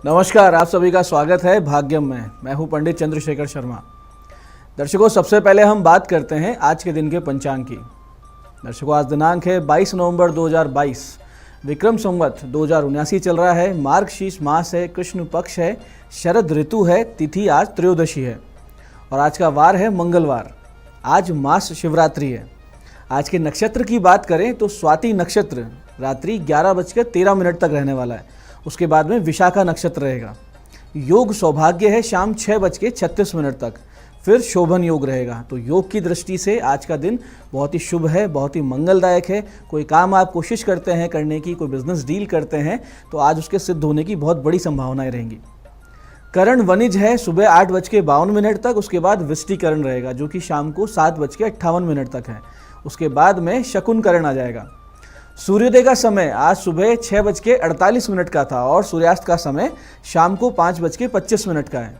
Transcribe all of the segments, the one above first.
नमस्कार, आप सभी का स्वागत है भाग्यम में। मैं हूं पंडित चंद्रशेखर शर्मा। दर्शकों, सबसे पहले हम बात करते हैं आज के दिन के पंचांग की। दर्शकों, आज दिनांक है 22 नवंबर 2022, विक्रम संवत 2079 चल रहा है। मार्गशीर्ष मास है, कृष्ण पक्ष है, शरद ऋतु है, तिथि आज त्रयोदशी है और आज का वार है मंगलवार। आज मास शिवरात्रि है। आज के नक्षत्र की बात करें तो स्वाति नक्षत्र रात्रि 11:13 तक रहने वाला है। उसके बाद में विशाखा नक्षत्र रहेगा। योग सौभाग्य है शाम 6:36 तक, फिर शोभन योग रहेगा। तो योग की दृष्टि से आज का दिन बहुत ही शुभ है, बहुत ही मंगलदायक है। कोई काम आप कोशिश करते हैं करने की, कोई बिजनेस डील करते हैं तो आज उसके सिद्ध होने की बहुत बड़ी संभावनाएं रहेंगी। करण वनिज है सुबह 8:52 तक, उसके बाद विष्टिकरण रहेगा जो कि शाम को 7:58 तक है। उसके बाद में शकुन करण आ जाएगा। सूर्योदय का समय आज सुबह 6:48 का था और सूर्यास्त का समय शाम को 5:25 का है।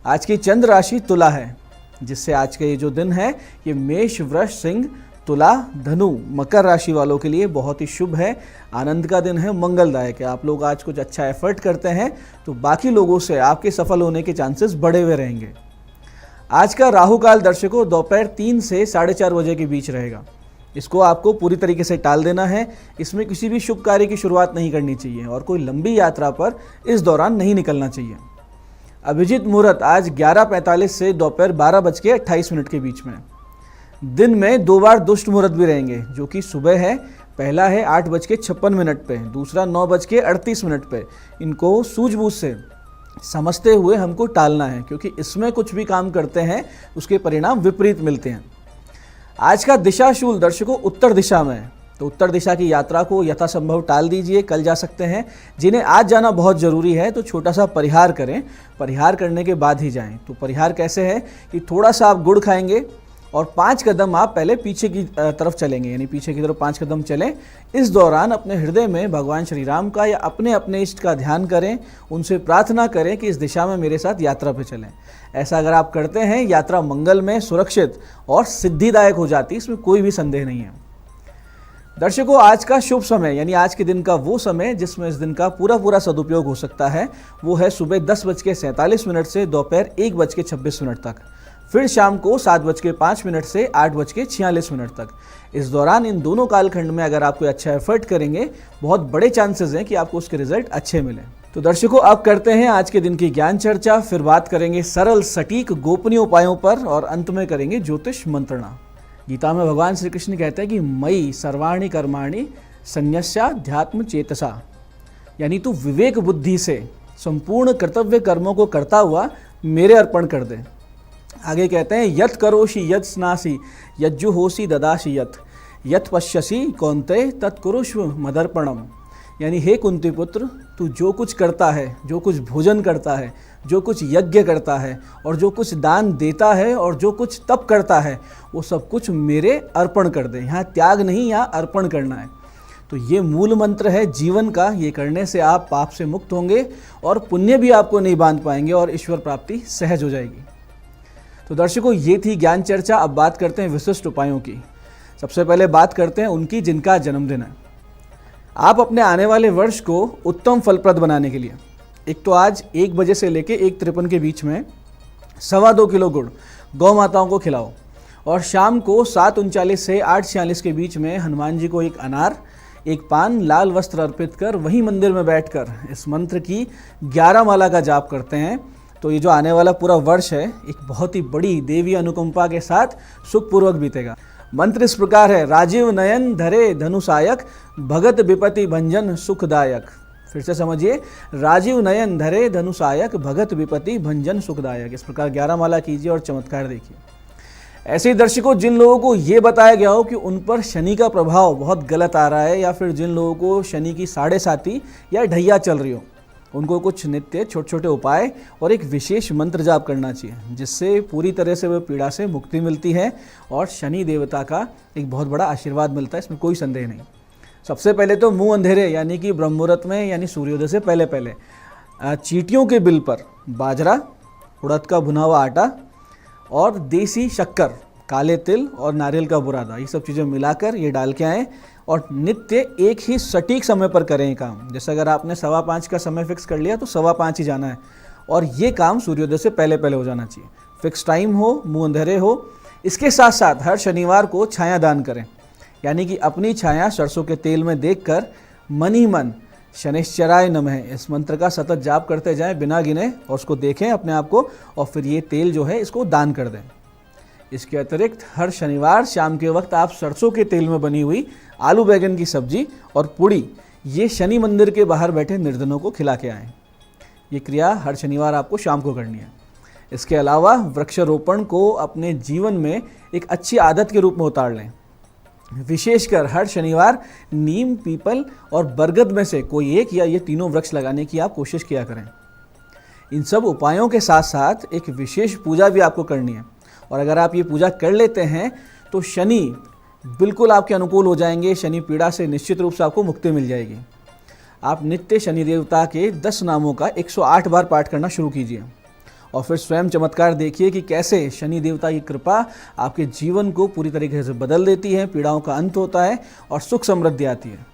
आज की चंद्र राशि तुला है, जिससे आज का ये जो दिन है ये मेष, वृष, सिंह, तुला, धनु, मकर राशि वालों के लिए बहुत ही शुभ है। आनंद का दिन है, मंगलदायक है। आप लोग आज कुछ अच्छा एफर्ट करते हैं तो बाकी लोगों से आपके सफल होने के चांसेस बढ़े हुए रहेंगे। आज का राहु काल दर्शकों दोपहर 3 से 4:30 बजे के बीच रहेगा। इसको आपको पूरी तरीके से टाल देना है। इसमें किसी भी शुभ कार्य की शुरुआत नहीं करनी चाहिए और कोई लंबी यात्रा पर इस दौरान नहीं निकलना चाहिए। अभिजीत मुहूर्त आज 11:45 से दोपहर 12:28 के बीच में। दिन में 2 बार दुष्ट मुहूर्त भी रहेंगे जो कि सुबह है। पहला है 8:56 पे, दूसरा 9:38 पे। इनको सूझबूझ से समझते हुए हमको टालना है, क्योंकि इसमें कुछ भी काम करते हैं उसके परिणाम विपरीत मिलते हैं। आज का दिशाशूल दर्शकों उत्तर दिशा में है, तो उत्तर दिशा की यात्रा को यथासंभव टाल दीजिए। कल जा सकते हैं। जिन्हें आज जाना बहुत ज़रूरी है तो छोटा सा परिहार करें, परिहार करने के बाद ही जाएं। तो परिहार कैसे है कि थोड़ा सा आप गुड़ खाएंगे और 5 कदम आप पहले पीछे की तरफ चलेंगे, यानी पीछे की तरफ 5 कदम चलें। इस दौरान अपने हृदय में भगवान श्री राम का या अपने अपने इष्ट का ध्यान करें, उनसे प्रार्थना करें कि इस दिशा में मेरे साथ यात्रा पे चलें। ऐसा अगर आप करते हैं यात्रा मंगल में, सुरक्षित और सिद्धिदायक हो जाती है, इसमें कोई भी संदेह नहीं है। दर्शकों, आज का शुभ समय यानी आज के दिन का वो समय जिसमें इस दिन का पूरा सदुपयोग हो सकता है वो है सुबह 10:47 से दोपहर 1:26 तक, फिर शाम को 7:05 से 8:46 तक। इस दौरान इन दोनों कालखंड में अगर आप कोई अच्छा एफर्ट करेंगे बहुत बड़े चांसेस हैं कि आपको उसके रिजल्ट अच्छे मिलें। तो दर्शकों, अब करते हैं आज के दिन की ज्ञान चर्चा, फिर बात करेंगे सरल सटीक गोपनीय उपायों पर और अंत में करेंगे ज्योतिष मंत्रणा। गीता में भगवान श्री कृष्ण कहते हैं कि मयि सर्वाणि कर्माणि संन्यस्याध्यात्म चेतसा, यानी तू विवेक बुद्धि से संपूर्ण कर्तव्य कर्मों को करता हुआ मेरे अर्पण कर दे। आगे कहते हैं यत् करोषि यत् स्नासि यज्जुहोषि ददासि यत् पश्यसि कौन्तेय तत्कुरुष्व मदर्पणम, यानी हे कुंती पुत्र, तू जो कुछ करता है, जो कुछ भोजन करता है, जो कुछ यज्ञ करता है और जो कुछ दान देता है और जो कुछ तप करता है वो सब कुछ मेरे अर्पण कर दे। यहाँ त्याग नहीं, यहाँ अर्पण करना है। तो ये मूल मंत्र है जीवन का। ये करने से आप पाप से मुक्त होंगे और पुण्य भी आपको नहीं बांध पाएंगे और ईश्वर प्राप्ति सहज हो जाएगी। तो दर्शकों, ये थी ज्ञान चर्चा। अब बात करते हैं विशिष्ट उपायों की। सबसे पहले बात करते हैं उनकी जिनका जन्मदिन है। आप अपने आने वाले वर्ष को उत्तम फलप्रद बनाने के लिए एक तो आज 1 बजे से लेके 1:53 के बीच में 2.25 किलो गुड़ गौ माताओं को खिलाओ और शाम को 7:39 से 8:46 के बीच में हनुमान जी को एक अनार, एक पान, लाल वस्त्र अर्पित कर वहीं मंदिर में बैठकर इस मंत्र की 11 माला का जाप करते हैं। तो ये जो आने वाला पूरा वर्ष है एक बहुत ही बड़ी देवी अनुकंपा के साथ सुखपूर्वक बीतेगा। मंत्र इस प्रकार है, राजीव नयन धरे धनुषायक भगत विपति भंजन सुखदायक। फिर से समझिए, राजीव नयन धरे धनुषायक भगत विपति भंजन सुखदायक। इस प्रकार 11 माला कीजिए और चमत्कार देखिए। ऐसे ही दर्शकों, जिन लोगों को ये बताया गया हो कि उन पर शनि का प्रभाव बहुत गलत आ रहा है या फिर जिन लोगों को शनि की 7.5 या ढैया चल रही हो, उनको कुछ नित्य छोटे छोटे उपाय और एक विशेष मंत्र जाप करना चाहिए, जिससे पूरी तरह से वह पीड़ा से मुक्ति मिलती है और शनि देवता का एक बहुत बड़ा आशीर्वाद मिलता है, इसमें कोई संदेह नहीं। सबसे पहले तो मुंह अंधेरे यानी कि ब्रह्म मुहूर्त में यानी सूर्योदय से पहले पहले चींटियों के बिल पर बाजरा, उड़द का भुना हुआ आटा और देसी शक्कर, काले तिल और नारियल का बुरादा, ये सब चीज़ें मिलाकर ये डाल के आएँ और नित्य एक ही सटीक समय पर करें ये काम। जैसे अगर आपने 5:15 का समय फिक्स कर लिया तो 5:15 ही जाना है, और ये काम सूर्योदय से पहले पहले हो जाना चाहिए। फिक्स टाइम हो, मुंह अंधेरे हो। इसके साथ साथ हर शनिवार को छाया दान करें, यानी कि अपनी छाया सरसों के तेल में देखकर मन ही मन शनिश्चराय नमः इस मंत्र का सतत जाप करते जाएं बिना गिने, और उसको देखें अपने आप को, और फिर ये तेल जो है इसको दान कर दें। इसके अतिरिक्त हर शनिवार शाम के वक्त आप सरसों के तेल में बनी हुई आलू बैगन की सब्जी और पूड़ी ये शनि मंदिर के बाहर बैठे निर्धनों को खिला के आएँ। ये क्रिया हर शनिवार आपको शाम को करनी है। इसके अलावा वृक्षारोपण को अपने जीवन में एक अच्छी आदत के रूप में उतार लें। विशेषकर हर शनिवार नीम, पीपल और बरगद में से कोई एक या ये तीनों वृक्ष लगाने की आप कोशिश किया करें। इन सब उपायों के साथ साथ एक विशेष पूजा भी आपको करनी है, और अगर आप ये पूजा कर लेते हैं तो शनि बिल्कुल आपके अनुकूल हो जाएंगे। शनि पीड़ा से निश्चित रूप से आपको मुक्ति मिल जाएगी। आप नित्य शनि देवता के 10 नामों का 108 बार पाठ करना शुरू कीजिए, और फिर स्वयं चमत्कार देखिए कि कैसे शनि देवता की कृपा आपके जीवन को पूरी तरीके से बदल देती है, पीड़ाओं का अंत होता है और सुख समृद्धि आती है।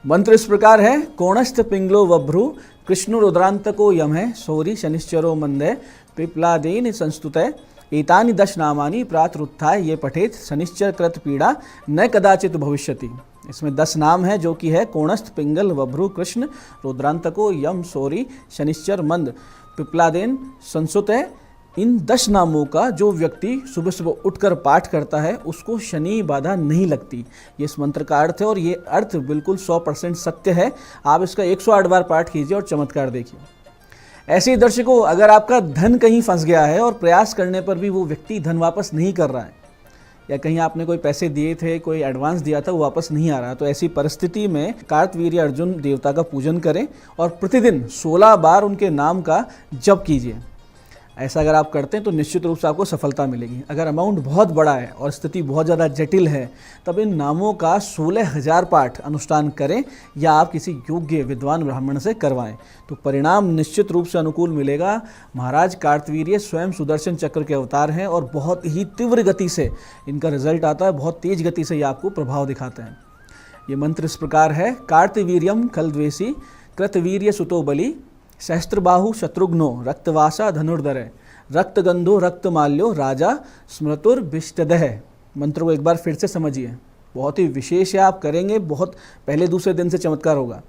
मंत्र इस प्रकार है: कोणस्थ पिंगलो वभ्रु कृष्ण रुद्रांतको यमः सौरी शनिश्चरो मंदे पिप्लादेन संस्तुतः एतानि 10 नामानि प्रातरुत्थाय ये पठेत शनिश्चर कृत पीड़ा न कदाचित भविष्यति। इसमें 10 नाम है जो कि है कोणस्थ, पिंगल, वभ्रु, कृष्ण, रुद्रांतको, यम, सौरी, शनिश्चर, मंद, पिप्लादेन, संसुत है। इन 10 नामों का जो व्यक्ति सुबह सुबह उठकर पाठ करता है उसको शनि बाधा नहीं लगती। ये इस मंत्र का अर्थ है, और ये अर्थ बिल्कुल 100% सत्य है। आप इसका 108 बार पाठ कीजिए और चमत्कार देखिए। ऐसे ही दर्शकों, अगर आपका धन कहीं फंस गया है और प्रयास करने पर भी वो व्यक्ति धन वापस नहीं कर रहा है, या कहीं आपने कोई पैसे दिए थे, कोई एडवांस दिया था, वो वापस नहीं आ रहा, तो ऐसी परिस्थिति में कार्तवीर्य अर्जुन देवता का पूजन करें और प्रतिदिन 16 बार उनके नाम का जप कीजिए। ऐसा अगर आप करते हैं तो निश्चित रूप से आपको सफलता मिलेगी। अगर अमाउंट बहुत बड़ा है और स्थिति बहुत ज़्यादा जटिल है, तब इन नामों का 16,000 पाठ अनुष्ठान करें, या आप किसी योग्य विद्वान ब्राह्मण से करवाएं, तो परिणाम निश्चित रूप से अनुकूल मिलेगा। महाराज कार्तवीर्य स्वयं सुदर्शन चक्र के अवतार हैं, और बहुत ही तीव्र गति से इनका रिजल्ट आता है, बहुत तेज गति से ये आपको प्रभाव दिखाते हैं। ये मंत्र इस प्रकार है: कार्तवीर्यम खलद्वेषी कृतवीर्य सुतो बलि सहस्त्रबाहु शत्रुघ्नो रक्तवासा धनुर्धर रक्तगंधो रक्तमाल्यो राजा स्मृतुर्भिष्टदः। मंत्र को एक बार फिर से समझिए, बहुत ही विशेष है। आप करेंगे, बहुत पहले दूसरे दिन से चमत्कार होगा।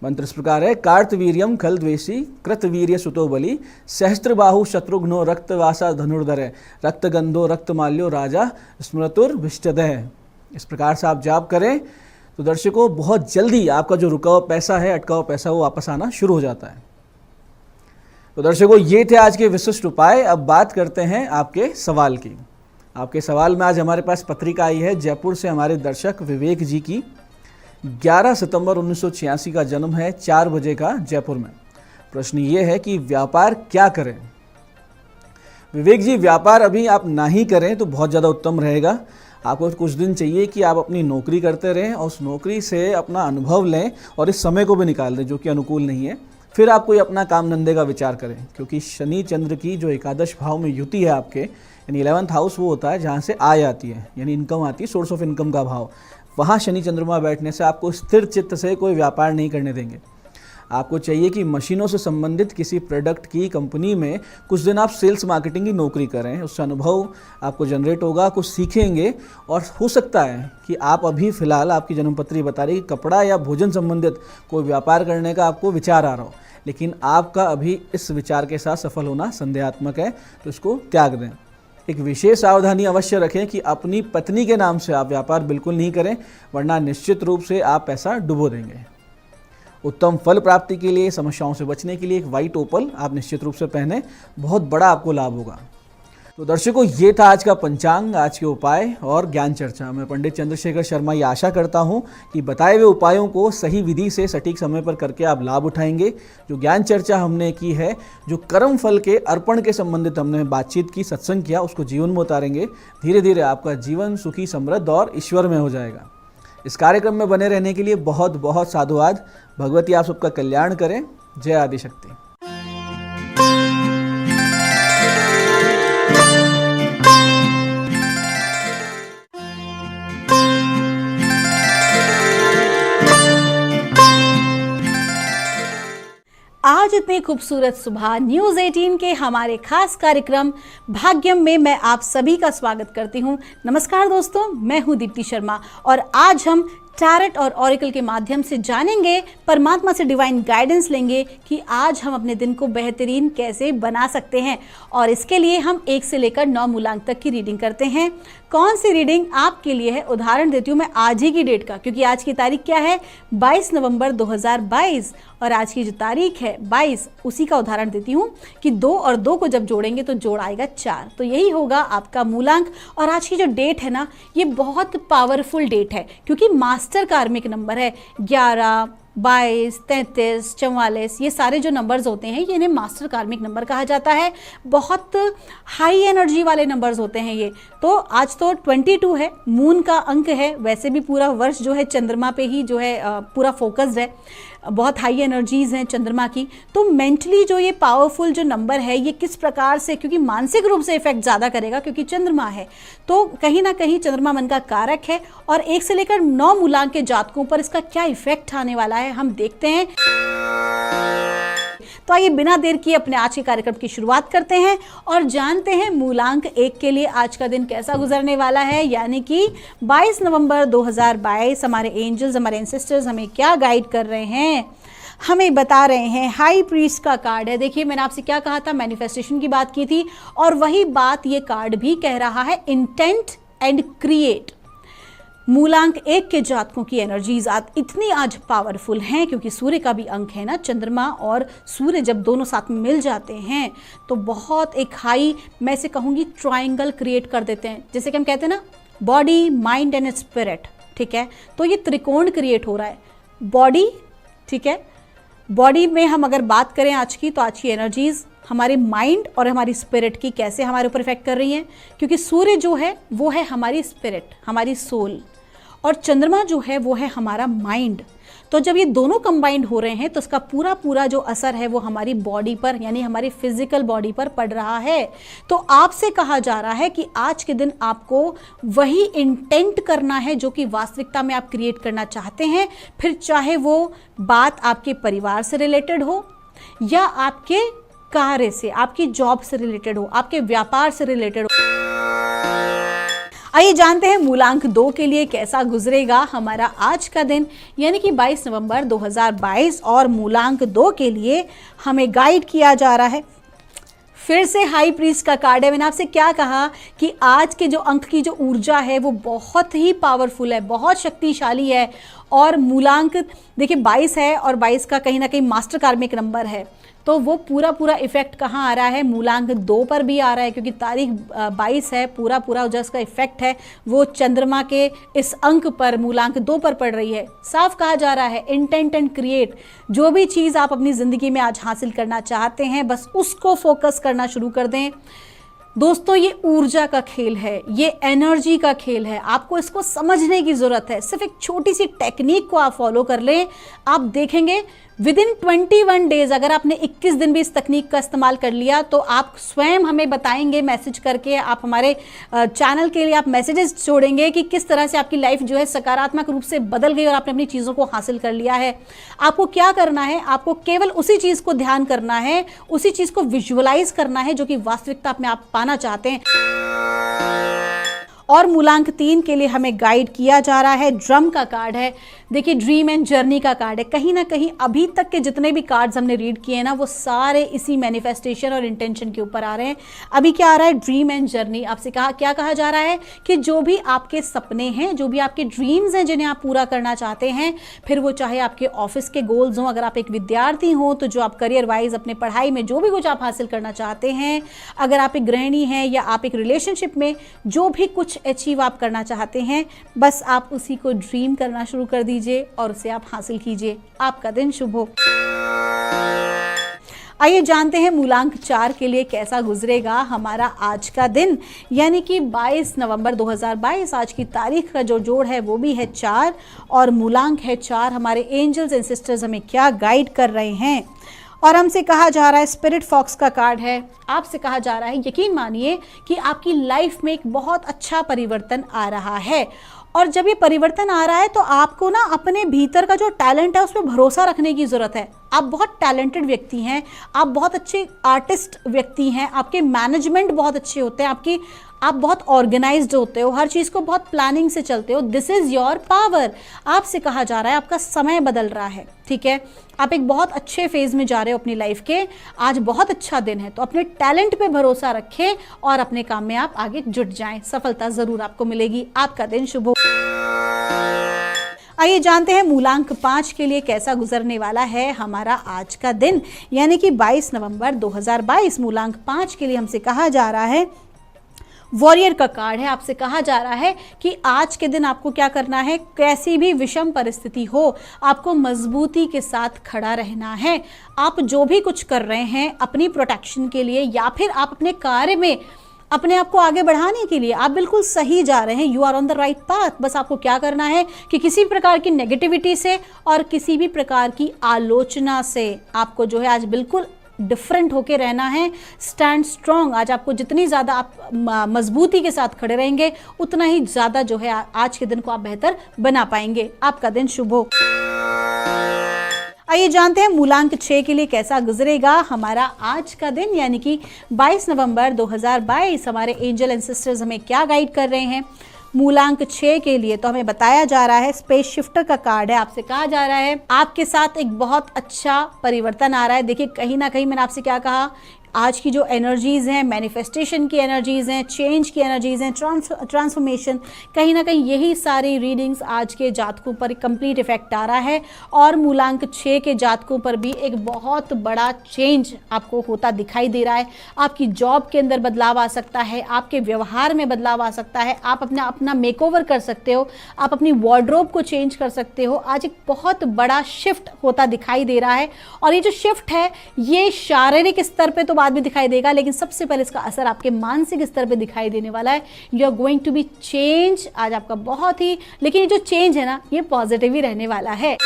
मंत्र इस प्रकार है: कार्तवीर्यम खलद्वेषी कृतवीर्य सुतो बलि सहस्त्रबाहु शत्रुघ्नो रक्तवासा धनुर्धर रक्तगंधो रक्तमाल्यो राजा स्मृतुर्भिष्टदः। इस प्रकार से आप जाप करें तो दर्शकों, बहुत जल्दी आपका जो रुका हुआ पैसा है, अटका हुआ पैसा, वो वापस आना शुरू हो जाता है। तो दर्शकों, ये थे आज के विशिष्ट उपाय। अब बात करते हैं आपके सवाल की। आपके सवाल में आज हमारे पास पत्रिका आई है जयपुर से हमारे दर्शक विवेक जी की। 11 सितंबर 1986 का जन्म है, 4 बजे का, जयपुर में। प्रश्न ये है कि व्यापार क्या करें। विवेक जी, व्यापार अभी आप ना ही करें तो बहुत ज़्यादा उत्तम रहेगा। आपको कुछ दिन चाहिए कि आप अपनी नौकरी करते रहें और उस नौकरी से अपना अनुभव लें और इस समय को भी निकाल दें जो कि अनुकूल नहीं है। फिर आप कोई अपना काम धंधे का विचार करें, क्योंकि शनि चंद्र की जो एकादश भाव में युति है आपके, यानी 11th हाउस वो होता है जहाँ से आय आती है, यानी इनकम आती है, सोर्स ऑफ इनकम का भाव। वहाँ शनि चंद्रमा बैठने से आपको स्थिर चित्त से कोई व्यापार नहीं करने देंगे। आपको चाहिए कि मशीनों से संबंधित किसी प्रोडक्ट की कंपनी में कुछ दिन आप सेल्स मार्केटिंग की नौकरी करें। उससे अनुभव आपको जनरेट होगा, कुछ सीखेंगे, और हो सकता है कि आप अभी फ़िलहाल आपकी जन्मपत्री बता रही कि कपड़ा या भोजन संबंधित कोई व्यापार करने का आपको विचार आ रहा हो, लेकिन आपका अभी इस विचार के साथ सफल होना संदेहात्मक है, तो इसको त्याग दें। एक विशेष सावधानी अवश्य रखें कि अपनी पत्नी के नाम से आप व्यापार बिल्कुल नहीं करें, वरना निश्चित रूप से आप पैसा डुबो देंगे। उत्तम फल प्राप्ति के लिए, समस्याओं से बचने के लिए एक वाइट ओपल आप निश्चित रूप से पहने, बहुत बड़ा आपको लाभ होगा। तो दर्शकों, ये था आज का पंचांग, आज के उपाय और ज्ञान चर्चा। मैं पंडित चंद्रशेखर शर्मा ये आशा करता हूँ कि बताए हुए उपायों को सही विधि से सटीक समय पर करके आप लाभ उठाएंगे। जो ज्ञान चर्चा हमने की है, जो कर्म फल के अर्पण के संबंधित हमने बातचीत की, सत्संग किया, उसको जीवन में उतारेंगे। धीरे धीरे आपका जीवन सुखी, समृद्ध और ईश्वर में हो जाएगा। इस कार्यक्रम में बने रहने के लिए बहुत बहुत साधुवाद। भगवती आप सबका कल्याण करें। जय आदिशक्ति। आज इतनी खूबसूरत सुबह न्यूज़ 18 के हमारे खास कार्यक्रम भाग्यम में मैं आप सभी का स्वागत करती हूं। नमस्कार दोस्तों, मैं हूं दीप्ति शर्मा और आज हम टैरेट और ऑरिकल के माध्यम से जानेंगे, परमात्मा से डिवाइन गाइडेंस लेंगे कि आज हम अपने दिन को बेहतरीन कैसे बना सकते हैं। और इसके लिए हम 1 से लेकर 9 मूलांक तक की रीडिंग करते हैं। कौन सी रीडिंग आपके लिए है, उदाहरण देती हूँ मैं आज ही की डेट का, क्योंकि आज की तारीख क्या है 22 नवंबर 2022 और आज की जो तारीख है 22, उसी का उदाहरण देती हूँ कि 2 और 2 को जब जोड़ेंगे तो जोड़ आएगा 4, तो यही होगा आपका मूलांक। और आज की जो डेट है ना, ये बहुत पावरफुल डेट है क्योंकि मास्टर कार्मिक नंबर है। 11, 22, 33, 44, ये सारे जो नंबर्स होते हैं ये इन्हें मास्टर कार्मिक नंबर कहा जाता है। बहुत हाई एनर्जी वाले नंबर्स होते हैं ये। तो आज तो 22 है, मून का अंक है। वैसे भी पूरा वर्ष जो है चंद्रमा पे ही जो है पूरा फोकस्ड है। बहुत हाई एनर्जीज हैं चंद्रमा की। तो मेंटली जो ये पावरफुल जो नंबर है ये किस प्रकार से, क्योंकि मानसिक रूप से इफेक्ट ज़्यादा करेगा क्योंकि चंद्रमा है, तो कहीं ना कहीं चंद्रमा मन का कारक है। और 1 से लेकर 9 मूलांक के जातकों पर इसका क्या इफेक्ट आने वाला है हम देखते हैं। तो आइए बिना देर किए अपने आज के कार्यक्रम की शुरुआत करते हैं और जानते हैं मूलांक 1 के लिए आज का दिन कैसा गुजरने वाला है। यानी कि 22 नवंबर 2022 हमारे एंजल्स, हमारे एंसेस्टर्स हमें क्या गाइड कर रहे हैं, हमें बता रहे हैं। हाई प्रीस्ट का कार्ड है। देखिए मैंने आपसे क्या कहा था, मैनिफेस्टेशन की बात की थी और वही बात ये कार्ड भी कह रहा है, इंटेंट एंड क्रिएट। मूलांक 1 के जातकों की एनर्जीज इतनी आज पावरफुल हैं क्योंकि सूर्य का भी अंक है ना, चंद्रमा और सूर्य जब दोनों साथ में मिल जाते हैं तो बहुत एक हाई, मैं इसे कहूँगी ट्रायंगल क्रिएट कर देते हैं। जैसे कि हम कहते हैं ना बॉडी, माइंड एंड स्पिरिट, ठीक है, तो ये त्रिकोण क्रिएट हो रहा है। बॉडी, ठीक है, बॉडी में हम अगर बात करें आज की, तो आज की एनर्जीज हमारे माइंड और हमारी स्पिरिट की कैसे हमारे ऊपर इफेक्ट कर रही हैं, क्योंकि सूर्य जो है वो है हमारी स्पिरिट, हमारी सोल, और चंद्रमा जो है वो है हमारा माइंड। तो जब ये दोनों कंबाइंड हो रहे हैं तो इसका पूरा पूरा जो असर है वो हमारी बॉडी पर, यानी हमारी फिजिकल बॉडी पर पड़ रहा है। तो आपसे कहा जा रहा है कि आज के दिन आपको वही इंटेंट करना है जो कि वास्तविकता में आप क्रिएट करना चाहते हैं। फिर चाहे वो बात आपके परिवार से रिलेटेड हो या आपके कार्य से, आपकी जॉब से रिलेटेड हो, आपके व्यापार से रिलेटेड हो। आइए जानते हैं मूलांक 2 के लिए कैसा गुजरेगा हमारा आज का दिन, यानी कि 22 नवंबर 2022 और मूलांक 2 के लिए हमें गाइड किया जा रहा है। फिर से हाई प्रीस्ट का कार्ड है। मैंने आपसे क्या कहा कि आज के जो अंक की जो ऊर्जा है वो बहुत ही पावरफुल है, बहुत शक्तिशाली है। और मूलांक देखिए 22 है और 22 का कहीं ना कहीं मास्टर कार्मिक नंबर है, तो वो पूरा पूरा इफेक्ट कहाँ आ रहा है, मूलांक 2 पर भी आ रहा है क्योंकि तारीख 22 है। पूरा पूरा जो इसका इफेक्ट है वो चंद्रमा के इस अंक पर, मूलांक 2 पर पड़ रही है। साफ कहा जा रहा है इंटेंट एंड क्रिएट। जो भी चीज़ आप अपनी ज़िंदगी में आज हासिल करना चाहते हैं बस उसको फोकस करना शुरू कर दें। दोस्तों ये ऊर्जा का खेल है, ये एनर्जी का खेल है, आपको इसको समझने की ज़रूरत है। सिर्फ एक छोटी सी टेक्निक को आप फॉलो कर लें, आप देखेंगे विद इन 21 डेज, अगर आपने 21 दिन भी इस तकनीक का इस्तेमाल कर लिया तो आप स्वयं हमें बताएंगे मैसेज करके। आप हमारे चैनल के लिए आप मैसेजेस छोड़ेंगे कि किस तरह से आपकी लाइफ जो है सकारात्मक रूप से बदल गई और आपने अपनी चीज़ों को हासिल कर लिया है। आपको क्या करना है, आपको केवल उसी चीज़ को ध्यान करना है, उसी चीज़ को विजुअलाइज करना है जो कि वास्तविकता में आप पाना चाहते हैं। और मूलांक 3 के लिए हमें गाइड किया जा रहा है, ड्रम का कार्ड है। देखिए ड्रीम एंड जर्नी का कार्ड है। कहीं ना कहीं अभी तक के जितने भी कार्ड्स हमने रीड किए हैं ना वो सारे इसी मैनिफेस्टेशन और इंटेंशन के ऊपर आ रहे हैं। अभी क्या आ रहा है, ड्रीम एंड जर्नी। आपसे क्या कहा जा रहा है कि जो भी आपके सपने हैं, जो भी आपके ड्रीम्स हैं जिन्हें आप पूरा करना चाहते हैं, फिर वो चाहे आपके ऑफिस के गोल्स हों, अगर आप एक विद्यार्थी हों तो जो आप करियर वाइज अपने पढ़ाई में जो भी कुछ आप हासिल करना चाहते हैं, अगर आप एक गृहिणी हैं या आप एक रिलेशनशिप में जो भी कुछ अचीव आप करना चाहते हैं, बस आप उसी को ड्रीम करना शुरू कर दीजिए और उसे आप हासिल कीजिए। आपका दिन शुभ हो। आइए जानते हैं मूलांक 4 के लिए कैसा गुजरेगा हमारा आज का दिन, यानी कि 22 नवंबर 2022। आज की तारीख का जो जोड़ है वो भी है 4 और मूलांक है 4। हमारे एंजल्स एंड सिस्टर्स हमें क्या गाइड कर रहे हैं और हमसे कहा जा रहा है, स्पिरिट फॉक्स का कार्ड है। आपसे कहा जा रहा है यकीन मानिए कि आपकी लाइफ में एक बहुत अच्छा परिवर्तन आ रहा है और जब ये परिवर्तन आ रहा है तो आपको ना अपने भीतर का जो टैलेंट है उस पर भरोसा रखने की ज़रूरत है। आप बहुत टैलेंटेड व्यक्ति हैं, आप बहुत अच्छे आर्टिस्ट व्यक्ति हैं, आपके मैनेजमेंट बहुत अच्छे होते हैं, आप बहुत ऑर्गेनाइज्ड होते हो, हर चीज़ को बहुत प्लानिंग से चलते हो। This is your power. आपसे कहा जा रहा है आपका समय बदल रहा है, ठीक है, आप एक बहुत अच्छे फेज़ में जा रहे हो अपनी लाइफ के। आज बहुत अच्छा दिन है, तो अपने टैलेंट पे भरोसा रखें और अपने काम में आप आगे जुट जाएं। सफलता ज़रूर आपको मिलेगी। आपका दिन शुभ हो। आइए जानते हैं मूलांक 5 के लिए कैसा गुजरने वाला है हमारा आज का दिन, यानी कि 22 नवंबर 2022। मूलांक 5 के लिए हमसे कहा जा रहा है, वॉरियर का कार्ड है। आपसे कहा जा रहा है कि आज के दिन आपको क्या करना है, कैसी भी विषम परिस्थिति हो आपको मजबूती के साथ खड़ा रहना है। आप जो भी कुछ कर रहे हैं अपनी प्रोटेक्शन के लिए या फिर आप अपने कार्य में अपने आप को आगे बढ़ाने के लिए, आप बिल्कुल सही जा रहे हैं। You are on the right path. बस आपको क्या करना है कि किसी प्रकार की नेगेटिविटी से और किसी भी प्रकार की आलोचना से आपको जो है आज बिल्कुल डिफरेंट होके रहना है। Stand strong. आज आपको जितनी ज़्यादा आप मजबूती के साथ खड़े रहेंगे उतना ही ज़्यादा जो है आज के दिन को आप बेहतर बना पाएंगे। आपका दिन शुभ हो। आइए जानते हैं मूलांक 6 के लिए कैसा गुजरेगा हमारा आज का दिन, यानी कि 22 नवंबर 2022। हमारे एंजल एंड सिस्टर्स हमें क्या गाइड कर रहे हैं मूलांक 6 के लिए। तो हमें बताया जा रहा है, स्पेस शिफ्टर का कार्ड है। आपसे कहा जा रहा है आपके साथ एक बहुत अच्छा परिवर्तन आ रहा है। देखिए कहीं ना कहीं मैंने आपसे क्या कहा, आज की जो एनर्जीज़ हैं, मैनिफेस्टेशन की एनर्जीज़ हैं, चेंज की एनर्जीज़ हैं, ट्रांसफॉर्मेशन, कहीं ना कहीं यही सारी रीडिंग्स आज के जातकों पर कंप्लीट इफेक्ट आ रहा है। और मूलांक 6 के जातकों पर भी एक बहुत बड़ा चेंज आपको होता दिखाई दे रहा है। आपकी जॉब के अंदर बदलाव आ सकता है, आपके व्यवहार में बदलाव आ सकता है, आप अपना मेकओवर कर सकते हो, आप अपनी वार्डरोब को चेंज कर सकते हो। आज एक बहुत बड़ा शिफ्ट होता दिखाई दे रहा है और ये जो शिफ्ट है ये शारीरिक स्तर पे तो बाद में दिखाई देगा, लेकिन सबसे पहले इसका असर आपके मानसिक स्तर पे दिखाई देने वाला है। You are going to be change. आज आपका बहुत ही, लेकिन ये जो चेंज है ना ये पॉजिटिव ही रहने वाला है।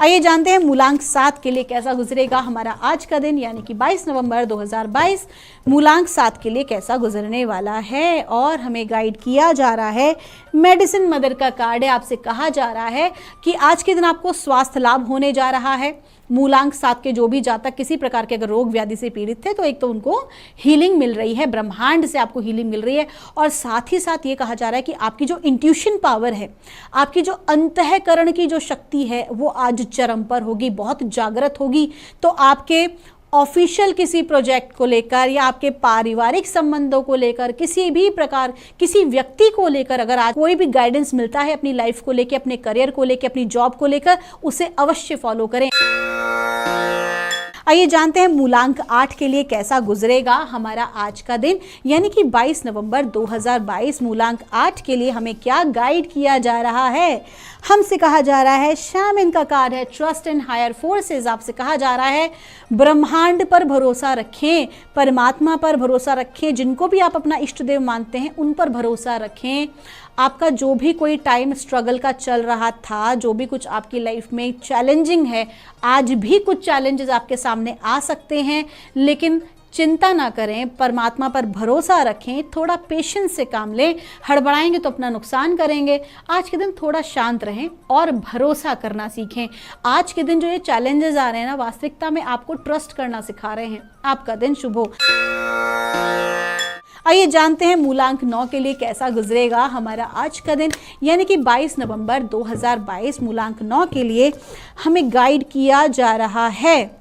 आइए जानते हैं मूलांक 7 के लिए कैसा गुजरेगा हमारा आज का दिन, यानी कि 22 नवंबर 2022। मूलांक 7 के लिए कैसा गुजरने वाला है और हमें गाइड किया जा रहा है, मेडिसिन मदर का कार्ड है। आपसे कहा जा रहा है कि आज के दिन आपको स्वास्थ्य लाभ होने जा रहा है। मूलांक 7 के जो भी जातक किसी प्रकार के अगर रोग व्याधि से पीड़ित थे तो एक तो उनको हीलिंग मिल रही है, ब्रह्मांड से आपको हीलिंग मिल रही है। और साथ ही साथ ये कहा जा रहा है कि आपकी जो इंट्यूशन पावर है, आपकी जो अंतःकरण की जो शक्ति है वो आज चरम पर होगी, बहुत जागृत होगी। तो आपके ऑफिशियल किसी प्रोजेक्ट को लेकर या आपके पारिवारिक संबंधों को लेकर, किसी भी प्रकार किसी व्यक्ति को लेकर अगर आज कोई भी गाइडेंस मिलता है अपनी लाइफ को लेकर, अपने करियर को लेकर, अपनी जॉब को लेकर, उसे अवश्य फॉलो करें। आइए जानते हैं मूलांक 8 के लिए कैसा गुजरेगा हमारा आज का दिन, यानी कि 22 नवंबर 2022। मूलांक 8 के लिए हमें क्या गाइड किया जा रहा है, हमसे कहा जा रहा है, शामिन का कार्ड है, ट्रस्ट इन हायर फोर्सेस। आपसे कहा जा रहा है ब्रह्मांड पर भरोसा रखें, परमात्मा पर भरोसा रखें, जिनको भी आप अपना इष्ट देव मानते हैं उन पर भरोसा रखें। आपका जो भी कोई टाइम स्ट्रगल का चल रहा था, जो भी कुछ आपकी लाइफ में चैलेंजिंग है, आज भी कुछ चैलेंजेस आपके सामने आ सकते हैं, लेकिन चिंता ना करें, परमात्मा पर भरोसा रखें, थोड़ा पेशेंस से काम लें। हड़बड़ाएंगे तो अपना नुकसान करेंगे। आज के दिन थोड़ा शांत रहें और भरोसा करना सीखें। आज के दिन जो ये चैलेंजेस आ रहे हैं ना, वास्तविकता में आपको ट्रस्ट करना सिखा रहे हैं। आपका दिन शुभ हो। आइए जानते हैं मूलांक 9 के लिए कैसा गुजरेगा हमारा आज का दिन, यानी कि 22 नवंबर 2022। मूलांक 9 के लिए हमें गाइड किया जा रहा है,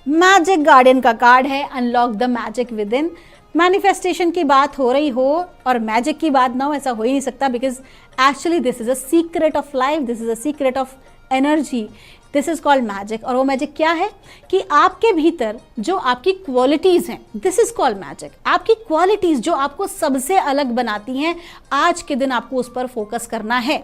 मैजिक गार्डियन का कार्ड है, unlock the magic with in. Manifestation की बात हो रही हो और मैजिक की बात ना हो, ऐसा हो ही नहीं सकता, because actually this is a secret of life, this is a secret of energy, this is called magic. और वो मैजिक क्या है कि आपके भीतर जो आपकी क्वालिटीज़ हैं, दिस इज कॉल्ड मैजिक। आपकी क्वालिटीज़ जो आपको सबसे अलग बनाती हैं, आज के दिन आपको उस पर फोकस करना है।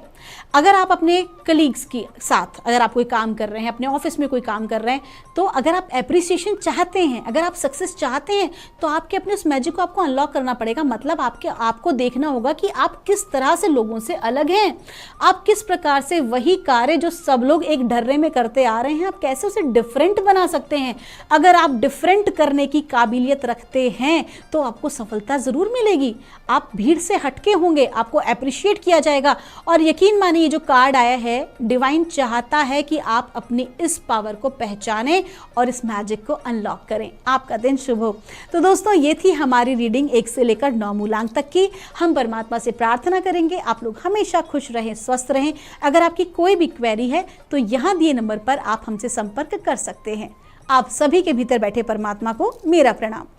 अगर आप अपने कलीग्स के साथ अगर आप कोई काम कर रहे हैं, अपने ऑफिस में कोई काम कर रहे हैं, तो अगर आप एप्रिसिएशन चाहते हैं, अगर आप सक्सेस चाहते हैं, तो आपके अपने उस मैजिक को आपको अनलॉक करना पड़ेगा। मतलब आपको देखना होगा कि आप किस तरह से लोगों से अलग हैं, आप किस प्रकार से वही कार्य जो सब लोग एक ढर्रे में करते आ रहे हैं, आप कैसे उसे डिफरेंट बना सकते हैं। अगर आप डिफरेंट करने की काबिलियत रखते हैं तो आपको सफलता ज़रूर मिलेगी। आप भीड़ से हटके होंगे, आपको अप्रिशिएट किया जाएगा। और यकीन मानिए जो कार्ड आया है, डिवाइन चाहता है कि आप अपनी इस पावर को पहचानें और इस मैजिक को अनलॉक करें। आपका दिन शुभ हो। तो दोस्तों, ये थी हमारी रीडिंग 1 से लेकर 9 मूलांक तक की। हम परमात्मा से प्रार्थना करेंगे आप लोग हमेशा खुश रहें, स्वस्थ रहें। अगर आपकी कोई भी क्वेरी है तो यहाँ दिए नंबर पर आप हमसे संपर्क कर सकते हैं। आप सभी के भीतर बैठे परमात्मा को मेरा प्रणाम।